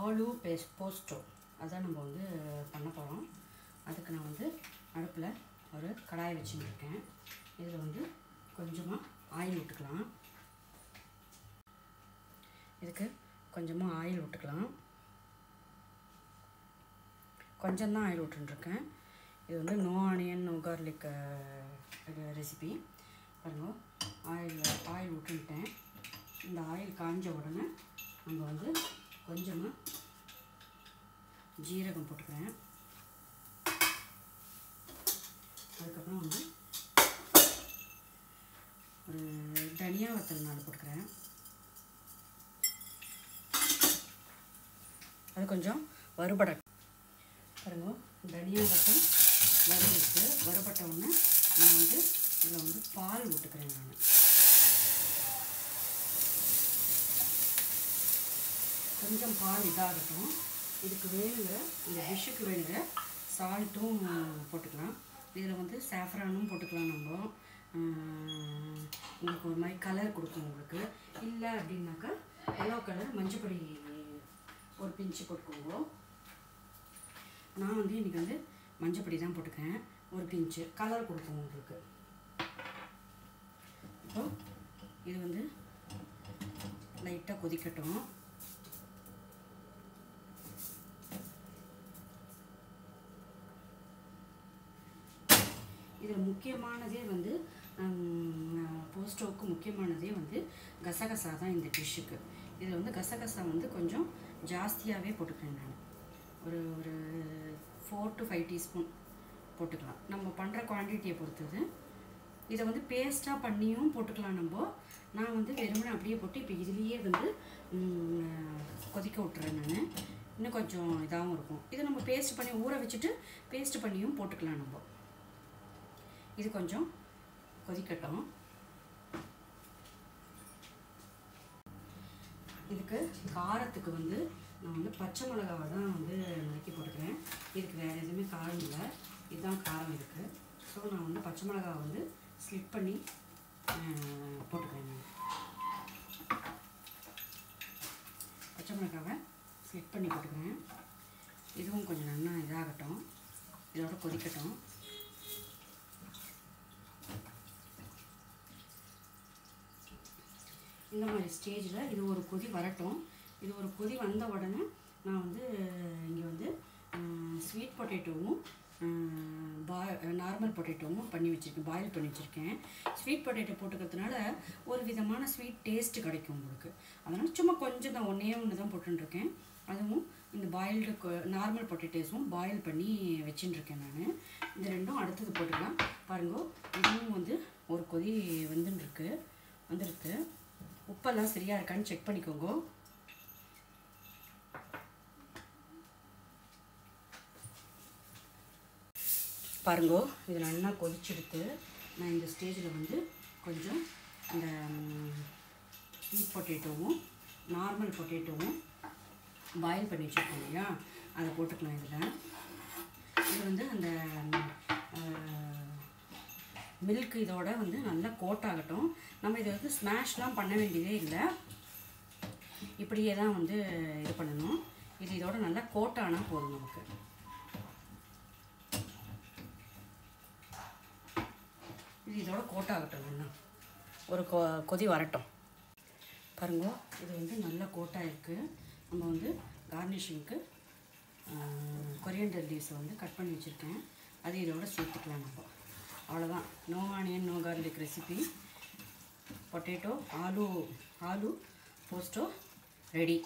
ஆலு போஸ்டோ அதான் நம்ம வந்து பண்ண போகிறோம். அதுக்கு நான் வந்து அடுப்பில் ஒரு கடாயை வச்சுருக்கேன். இதில் வந்து கொஞ்சமாக ஆயில் விட்டுக்கலாம். இதுக்கு கொஞ்சமாக ஆயில் விட்டுக்கலாம். கொஞ்சம் தான் ஆயில் விட்டுருக்கேன். இது வந்து no onion no garlic recipe. பாருங்கள், ஆயில் விட்டுட்டேன். இந்த ஆயில் காஞ்ச உடனே நம்ம வந்து கொஞ்சமாக ஜீரகம் போட்டுக்கிறேன். அதுக்கப்புறம் வந்து ஒரு தனியா வத்தல் நாலு போட்டுக்கிறேன். அது கொஞ்சம் வறுபட பாருங்க. தனியா வத்தல் வறுபட்ட உடனே நான் வந்து இதில் வந்து பால் விட்டுக்கிறேன். நான் கொஞ்சம் பால் இதாகட்டும். இதுக்கு வேணுங்கிற இந்த டிஷ்ஷுக்கு வேணுங்கிற சால்ட்டும் போட்டுக்கலாம். இதில் வந்து சாஃப்ரானும் போட்டுக்கலாம். நம்ம உங்களுக்கு ஒரு மாதிரி கலர் கொடுக்கும். உங்களுக்கு இல்லை அப்படின்னாக்கா எல்லோ கலர் மஞ்சப்பொடி ஒரு பிஞ்சு போட்டுக்கோங்க. நான் வந்து இன்றைக்கி வந்து மஞ்சப்பொடி தான் போட்டுக்கிறேன். ஒரு பிஞ்சு கலர் கொடுக்கும் உங்களுக்கு. இப்போ இது வந்து லைட்டாக கொதிக்கட்டும். இதில் முக்கியமானதே வந்து போஸ்டோவுக்கு முக்கியமானதே வந்து கசகசா தான் இந்த டிஷ்ஷுக்கு. இதில் வந்து கசகசா வந்து கொஞ்சம் ஜாஸ்தியாகவே போட்டுக்கிறேன். நான் ஒரு 4 to 5 டீஸ்பூன் போட்டுக்கலாம். நம்ம பண்ணுற குவான்டிட்டியை பொறுத்தது. இதை வந்து பேஸ்ட்டாக பண்ணியும் போட்டுக்கலாம். நான் வந்து வெறுமனே அப்படியே போட்டு இப்போ இதுலேயே வந்து கொதிக்க விட்டுறேன். நான் இன்னும் கொஞ்சம் இதாகவும் இருக்கும். இதை நம்ம பேஸ்ட் பண்ணி ஊற வச்சுட்டு பேஸ்ட் பண்ணியும் போட்டுக்கலாம். நம்ம இது கொஞ்சம் கொதிக்கட்டும். இதுக்கு காரத்துக்கு வந்து நான் வந்து பச்சை மிளகாவை தான் வந்து நறுக்கி போட்டுக்கிறேன். இதுக்கு வேறு எதுவுமே காரம் இல்லை. இதுதான் காரம் இருக்குது. ஸோ நான் வந்து பச்சை மிளகாவை வந்து ஸ்லிப் பண்ணி போட்டுக்கிறேன். நான் பச்சை மிளகாவை ஸ்லிப் பண்ணி போட்டுக்கிறேன். இதுவும் கொஞ்சம் நல்லா இதாகட்டும். இதோட கொதிக்கட்டும். இந்த மாதிரி ஸ்டேஜில் இது ஒரு கொதி வரட்டும். இது ஒரு கொதி வந்த உடனே நான் வந்து இங்கே வந்து ஸ்வீட் பொட்டேட்டோவும் நார்மல் பொட்டேட்டோவும் பண்ணி வச்சுருக்கேன். பாயில் பண்ணி வச்சுருக்கேன். ஸ்வீட் பொட்டேட்டோ போட்டுக்கிறதுனால ஒரு விதமான ஸ்வீட் டேஸ்ட்டு கிடைக்கும் உங்களுக்கு. அதனால் சும்மா கொஞ்சம் தான் ஒன்று தான் போட்டுருக்கேன். அதுவும் இந்த பாயில்டு நார்மல் பொட்டேட்டோஸும் பாயில் பண்ணி வச்சுட்டுருக்கேன். நான் இந்த ரெண்டும் அடுத்தது போட்டுக்கலாம். பாருங்கள், இதுவும் வந்து ஒரு கொதி வந்துருக்கு. உப்பெல்லாம் சரியாக இருக்கான்னு செக் பண்ணிக்கோங்க. பாருங்கோ, இது நல்லா கொதிச்செடுத்து நான் இந்த ஸ்டேஜில் வந்து கொஞ்சம் இந்த ஸ்வீட் பொட்டேட்டோவும் நார்மல் பொட்டேட்டோவும் பாயில் பண்ணி வச்சுருக்கோம் இல்லையா, அதை போட்டுக்கலாம். இது வந்து அந்த மில்க் இதோட வந்து நல்லா கோட் ஆகட்டும். நம்ம இதை வந்து ஸ்மாஷ்லாம் பண்ண வேண்டியதே இல்லை. இப்படியே தான் வந்து இது பண்ணணும். இது இதோட நல்லா கோட் ஆனால் போதும் நமக்கு. இது இதோட கோட் ஆகட்டும். நல்லா ஒரு கொதி வரட்டும். பாருங்க, இது வந்து நல்லா கோட்டாக இருக்குது. நம்ம வந்து கார்னிஷிங்க்கு கொரியண்டர் லீவ்ஸை வந்து கட் பண்ணி வச்சுருக்கேன். அது இதோட சேர்த்துக்கலாம். நம்ம அவ்வளோதான். No onion no garlic recipe potato aloo posto ready.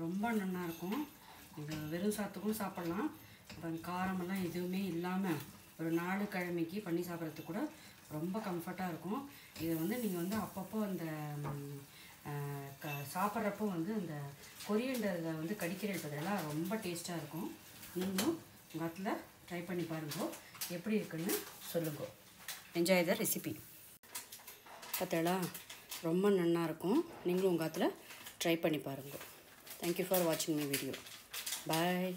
ரொம்ப நல்லாயிருக்கும். இது வெறும் சாத்துக்கும் சாப்பிட்லாம். அப்புறம் காரமெல்லாம் எதுவுமே இல்லாமல் ஒரு 4 கிழமைக்கு பண்ணி சாப்பிட்றதுக்கு கூட ரொம்ப கம்ஃபர்ட்டாக இருக்கும். இதை வந்து நீங்கள் வந்து அப்பப்போ அந்த சாப்பிட்றப்போ வந்து அந்த கொரியண்டரில் வந்து கடிக்கிறதுலாம் ரொம்ப டேஸ்ட்டாக இருக்கும். நீங்களும் உங்கள் இடத்துல ட்ரை பண்ணி பாருங்க, எப்படி இருக்குன்னு சொல்லுங்க. Enjoy the recipe. பார்த்தா ரொம்ப நல்லாயிருக்கும். நீங்களும் உங்கள் இடத்துல ட்ரை பண்ணி பாருங்க. தேங்க்யூ ஃபார் வாட்சிங் மை வீடியோ. பாய்.